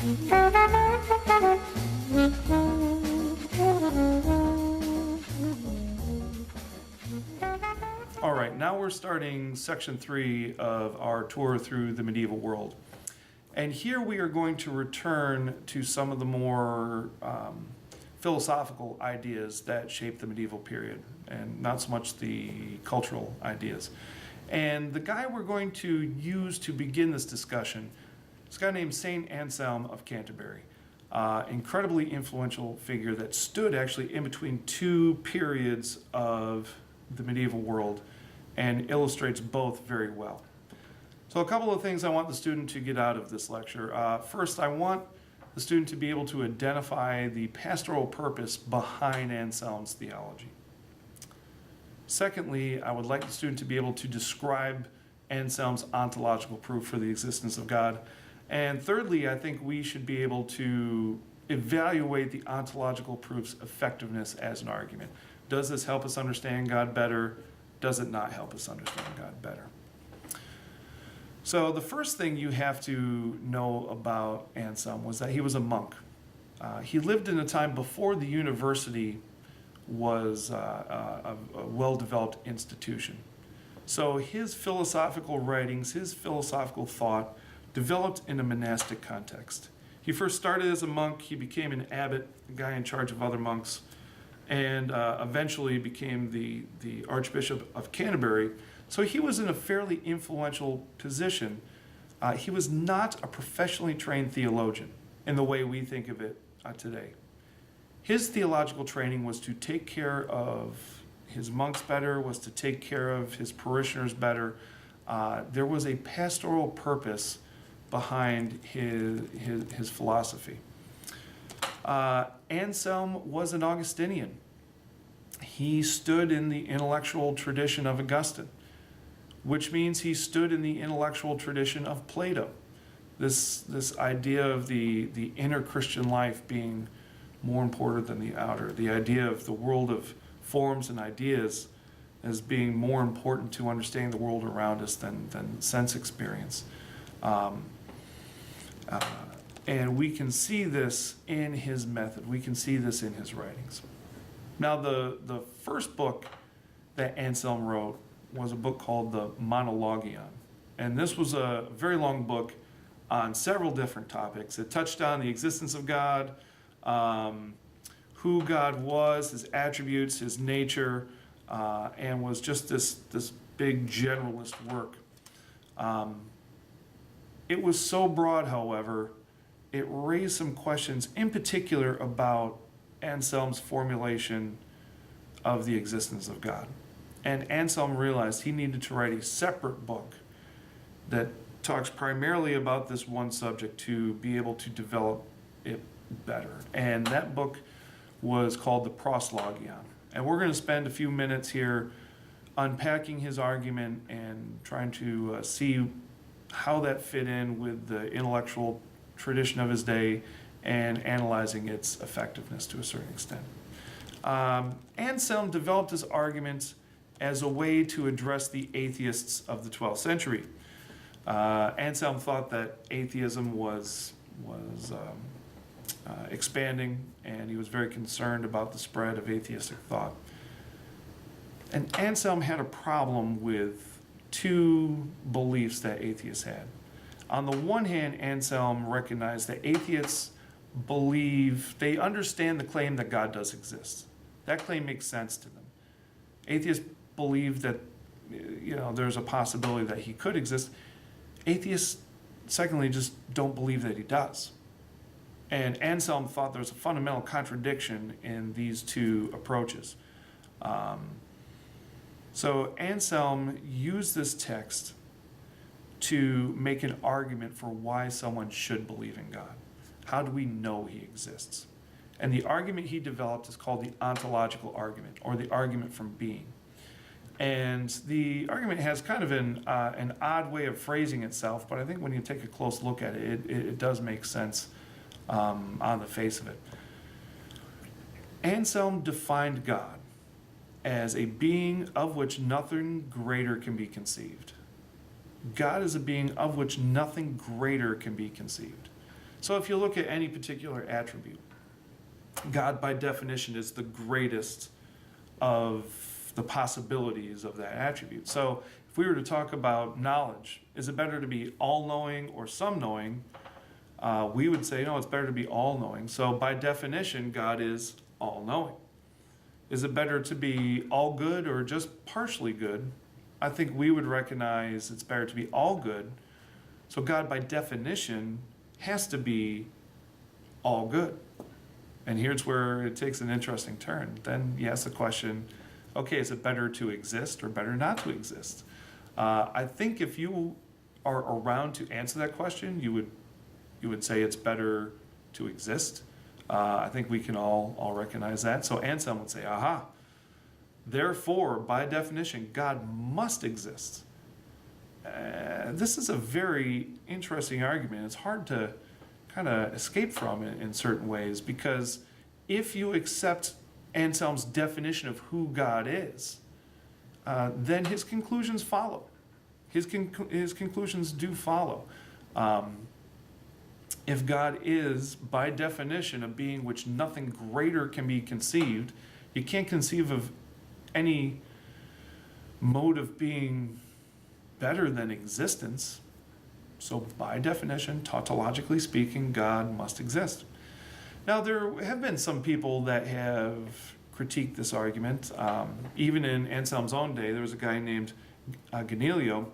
All right, now we're starting section 3 of our tour through the medieval world. And here we are going to return to some of the more philosophical ideas that shaped the medieval period, and not so much the cultural ideas. And the guy we're going to use to begin this discussion is a guy named Saint Anselm of Canterbury. Incredibly influential figure that stood actually in between two periods of the medieval world and illustrates both very well. So a couple of things I want the student to get out of this lecture. First, I want the student to be able to identify the pastoral purpose behind Anselm's theology. Secondly, I would like the student to be able to describe Anselm's ontological proof for the existence of God. And thirdly, I think we should be able to evaluate the ontological proof's effectiveness as an argument. Does this help us understand God better? Does it not help us understand God better? So the first thing you have to know about Anselm was that he was a monk. He lived in a time before the university was a well-developed institution. So his philosophical writings, his philosophical thought developed in a monastic context. He first started as a monk, he became an abbot, a guy in charge of other monks, and eventually became the Archbishop of Canterbury. So he was in a fairly influential position. He was not a professionally trained theologian in the way we think of it today. His theological training was to take care of his monks better, was to take care of his parishioners better. There was a pastoral purpose behind his philosophy. Anselm was an Augustinian. He stood in the intellectual tradition of Augustine, which means he stood in the intellectual tradition of Plato. This idea of the inner Christian life being more important than the outer, the idea of the world of forms and ideas as being more important to understanding the world around us than sense experience. And we can see this in his method. We can see this in his writings. Now, the first book that Anselm wrote was a book called the Monologion. And this was a very long book on several different topics. It touched on the existence of God, who God was, his attributes, his nature, and was just this big generalist work. It was so broad, however, it raised some questions, in particular about Anselm's formulation of the existence of God. And Anselm realized he needed to write a separate book that talks primarily about this one subject to be able to develop it better. And that book was called the Proslogion. And we're going to spend a few minutes here unpacking his argument and trying to see how that fit in with the intellectual tradition of his day and analyzing its effectiveness to a certain extent. Anselm developed his arguments as a way to address the atheists of the 12th century. Anselm thought that atheism was expanding, and he was very concerned about the spread of atheistic thought. And Anselm had a problem with two beliefs that atheists had. On the one hand, Anselm recognized that atheists they understand the claim that God does exist. That claim makes sense to them. Atheists believe that there's a possibility that he could exist. Atheists, secondly, just don't believe that he does. And Anselm thought there was a fundamental contradiction in these two approaches. So Anselm used this text to make an argument for why someone should believe in God. How do we know he exists? And the argument he developed is called the ontological argument, or the argument from being. And the argument has kind of an odd way of phrasing itself, but I think when you take a close look at it, it does make sense on the face of it. Anselm defined God as a being of which nothing greater can be conceived. God is a being of which nothing greater can be conceived. So if you look at any particular attribute, God by definition is the greatest of the possibilities of that attribute. So if we were to talk about knowledge, is it better to be all-knowing or some-knowing? We would say, no, it's better to be all-knowing. So by definition, God is all-knowing. Is it better to be all good or just partially good? I think we would recognize it's better to be all good. So God by definition has to be all good. And here's where it takes an interesting turn. Then you ask the question, okay, is it better to exist or better not to exist? I think if you are around to answer that question, you would say it's better to exist. I think we can all recognize that. So Anselm would say, aha, therefore, by definition, God must exist. This is a very interesting argument. It's hard to kind of escape from it in certain ways, because if you accept Anselm's definition of who God is, then his conclusions follow. His conclusions do follow. If God is, by definition, a being which nothing greater can be conceived, you can't conceive of any mode of being better than existence. So by definition, tautologically speaking, God must exist. Now, there have been some people that have critiqued this argument. Even in Anselm's own day, there was a guy named Ganelio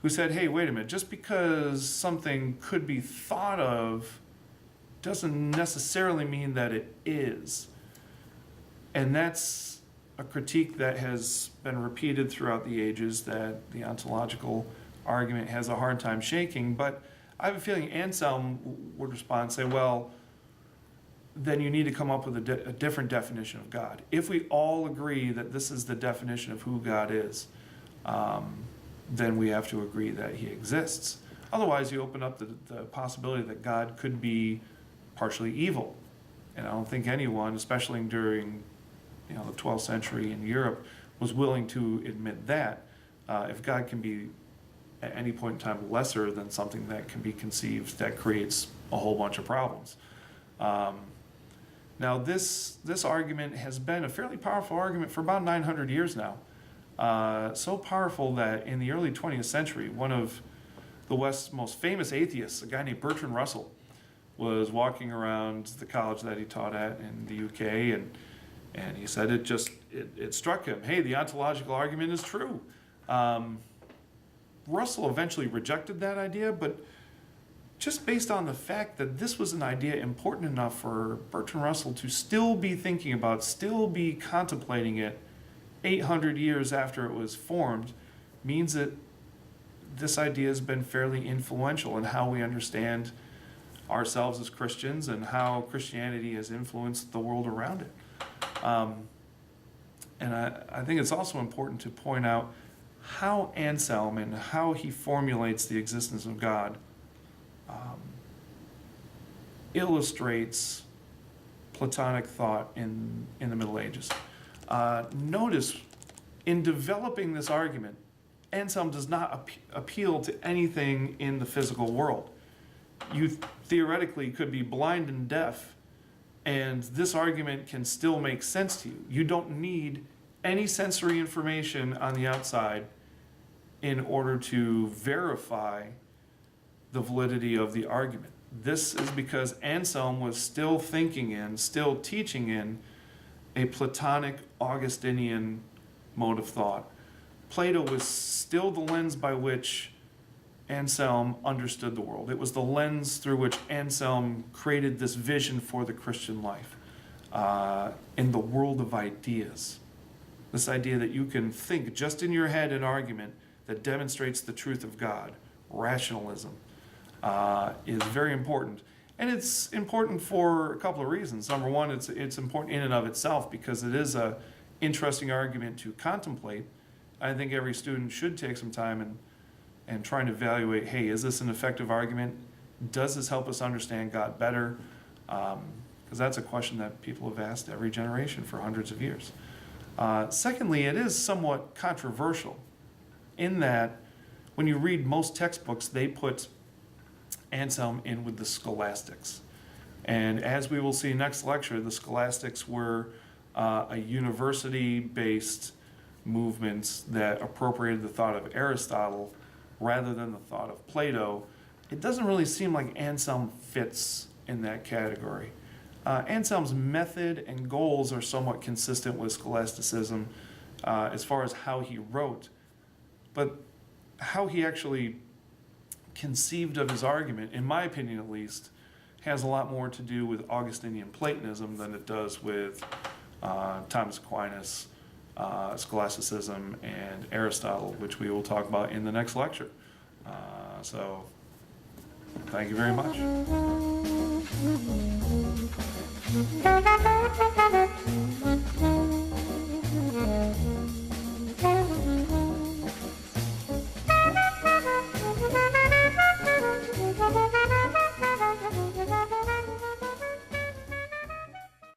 who said, hey, wait a minute, just because something could be thought of doesn't necessarily mean that it is. And that's a critique that has been repeated throughout the ages, that the ontological argument has a hard time shaking. But I have a feeling Anselm would respond and say, well, then you need to come up with a different definition of God. If we all agree that this is the definition of who God is, then we have to agree that he exists. Otherwise, you open up the possibility that God could be partially evil. And I don't think anyone, especially during the 12th century in Europe, was willing to admit that. If God can be at any point in time lesser than something that can be conceived, that creates a whole bunch of problems. Now, this argument has been a fairly powerful argument for about 900 years now. So powerful that in the early 20th century, one of the West's most famous atheists, a guy named Bertrand Russell, was walking around the college that he taught at in the UK, and he said it struck him, hey, the ontological argument is true. Russell eventually rejected that idea, but just based on the fact that this was an idea important enough for Bertrand Russell to still be thinking about, still be contemplating it 800 years after it was formed, means that this idea has been fairly influential in how we understand ourselves as Christians and how Christianity has influenced the world around it. And I think it's also important to point out how Anselm and how he formulates the existence of God illustrates Platonic thought in the Middle Ages. Notice, in developing this argument, Anselm does not appeal to anything in the physical world. You theoretically could be blind and deaf, and this argument can still make sense to you. You don't need any sensory information on the outside in order to verify the validity of the argument. This is because Anselm was still thinking in, still teaching in, a Platonic Augustinian mode of thought. Plato was still the lens by which Anselm understood the world. It was the lens through which Anselm created this vision for the Christian life in the world of ideas. This idea that you can think just in your head an argument that demonstrates the truth of God, rationalism, is very important. And it's important for a couple of reasons. Number one, it's important in and of itself because it is an interesting argument to contemplate. I think every student should take some time and trying to evaluate, hey, is this an effective argument? Does this help us understand God better? Because that's a question that people have asked every generation for hundreds of years. Secondly, it is somewhat controversial in that when you read most textbooks, they put Anselm in with the scholastics. And as we will see next lecture, the scholastics were a university-based movement that appropriated the thought of Aristotle rather than the thought of Plato. It doesn't really seem like Anselm fits in that category. Anselm's method and goals are somewhat consistent with scholasticism as far as how he wrote, but how he actually conceived of his argument, in my opinion at least, has a lot more to do with Augustinian Platonism than it does with Thomas Aquinas, scholasticism, and Aristotle, which we will talk about in the next lecture. So, thank you very much.